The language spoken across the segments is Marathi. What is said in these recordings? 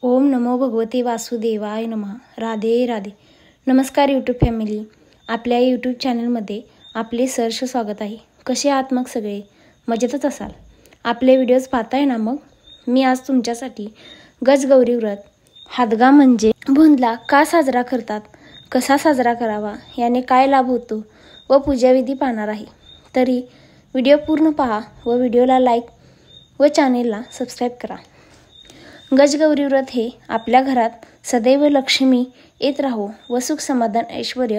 ओम नमो भगवते वासुदेवाय नमः. राधे राधे. नमस्कार यूट्यूब फॅमिली. आपल्या यूट्यूब चॅनलमध्ये आपले सहर्ष स्वागत आहे. कसे आहात मग सगळे? मजेतच असाल. आपले व्हिडिओज पाहताय ना मग? मी आज तुमच्यासाठी गजगौरी व्रत, हादगा म्हणजे भोंदला का साजरा करतात, कसा साजरा करावा, याने काय लाभ होतो व पूजाविधी पाहणार आहे. तरी व्हिडिओ पूर्ण पहा व व्हिडिओला लाईक व चॅनेलला सबस्क्राईब करा. गजगौरी व्रत हे आपल्या घरात सदैव लक्ष्मी येत राहो व सुख समाधान ऐश्वर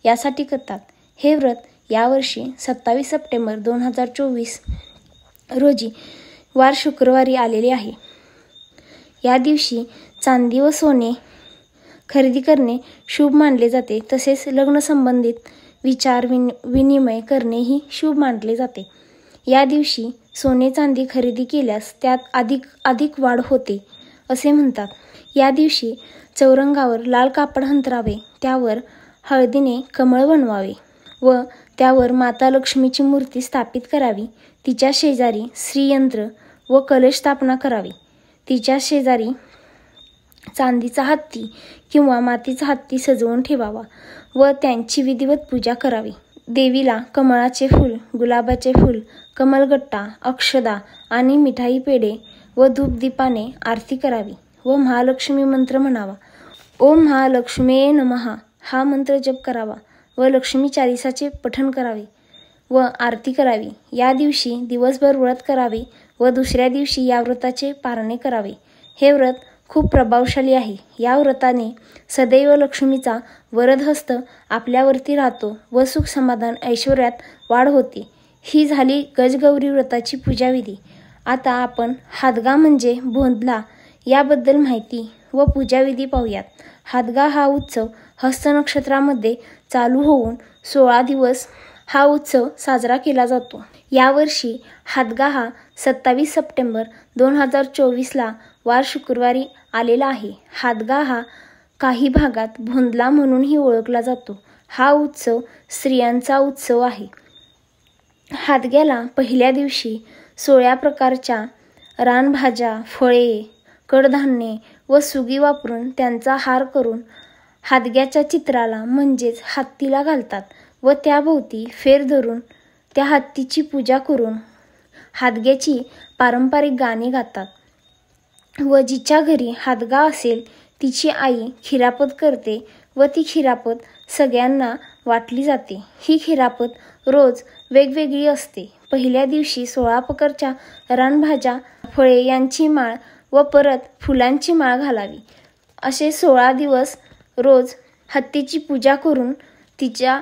यासाठी करतात. हे व्रत यावर्षी 27 सप्टेंबर 2024 रोजी वार शुक्रवारी आलेले आहे. या दिवशी चांदी व सोने खरेदी करणे शुभ मानले जाते. तसेच लग्न संबंधित विचार विनिमय करणेही शुभ मानले जाते. या दिवशी सोने चांदी खरेदी केल्यास त्यात अधिक वाढ होते असे म्हणतात. या दिवशी चौरंगावर लाल कापड अंथरावे, त्यावर हळदीने कमळ बनवावे व त्यावर माता लक्ष्मीची मूर्ती स्थापित करावी. तिच्या शेजारी श्रीयंत्र व कलश स्थापना करावी. तिच्या शेजारी चांदीचा हत्ती किंवा मातीचा हत्ती सजवून ठेवावा व त्यांची विधिवत पूजा करावी. देवीला कमळाचे फूल, गुलाबाचे फूल, कमलगट्टा, अक्षदा आणि मिठाई पेढे व धूपदीपाने आरती करावी व महालक्ष्मी मंत्र म्हणावा. ओम महालक्ष्मी नमः हा मंत्र जप करावा व लक्ष्मी चालीसाचे पठण करावे व आरती करावी. या दिवशी दिवसभर व्रत करावे व दुसऱ्या दिवशी या व्रताचे पारणे करावे. हे व्रत खूप प्रभावशाली आहे. या व्रताने सदैव लक्ष्मीचा वरदहस्त आपल्यावरती राहतो व सुख समाधान ऐश्वर्यात वाढ होते. ही झाली गजगौरी व्रताची पूजाविधी. आता आपण हादगा म्हणजे भोंदला याबद्दल माहिती व पूजाविधी पाहूयात. हादगा हा उत्सव हस्त नक्षत्रामध्ये चालू होऊन 16 दिवस हा उत्सव साजरा केला जातो. यावर्षी हादगा हा 27 सप्टेंबर 2024ला वार शुक्रवारी आलेला आहे. हादगा हा काही भागात भोंदला म्हणूनही ओळखला जातो. हा उत्सव स्त्रियांचा उत्सव आहे. हादग्याला पहिल्या दिवशी 16 प्रकारच्या रानभाज्या, फळे, कडधान्ये व सुगी वापरून त्यांचा हार करून हादग्याच्या चित्राला म्हणजेच हत्तीला घालतात व त्याभोवती फेर धरून त्या हत्तीची पूजा करून हादग्याची पारंपरिक गाणी गातात व जिच्या घरी हादगा असेल तिची आई खिरापत करते व ती खिरापत सगळ्यांना वाटली जाते. ही खिरापत रोज वेगवेगळी असते. पहिल्या दिवशी 16 प्रकारच्या रानभाज्या, फळे यांची माळ व परत फुलांची माळ घालावी. असे 16 दिवस रोज हत्तीची पूजा करून तिच्या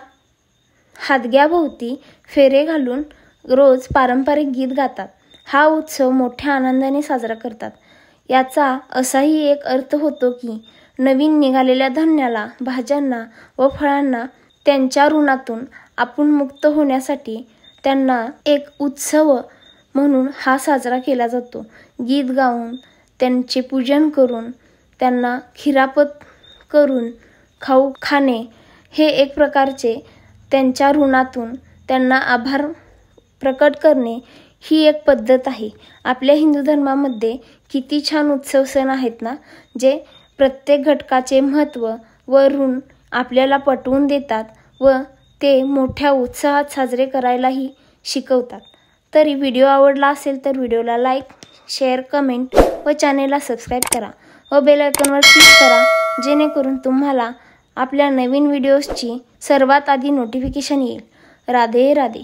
हादग्याभोवती फेरे घालून रोज पारंपरिक गीत गातात. हा उत्सव मोठ्या आनंदाने साजरा करतात. याचा असाही एक अर्थ होतो की नवीन निघालेल्या धान्याला, भाज्यांना व फळांना त्यांच्या ऋणातून आपण मुक्त होण्यासाठी त्यांना एक उत्सव म्हणून हा साजरा केला जातो. गीत गाऊन, त्यांचे पूजन करून, त्यांना खिरापत करून खाऊ खाणे हे एक प्रकारचे त्यांच्या ऋणातून त्यांना आभार प्रकट करणे ही एक पद्धत आहे. आपल्या हिंदू धर्मामध्ये किती छान उत्सव सण आहेत ना, जे प्रत्येक घटकाचे महत्त्व व ऋण आपल्याला पटवून देतात व ते मोठ्या उत्साहात साजरे करायलाही शिकवतात. तरी व्हिडिओ आवडला असेल तर व्हिडिओला लाईक, शेअर, कमेंट व चॅनेलला सबस्क्राईब करा व बेल आयकॉनवर क्लिक करा, जेणेकरून तुम्हाला आपल्या नवीन व्हिडिओजची सर्वात आधी नोटिफिकेशन येईल. राधे राधे.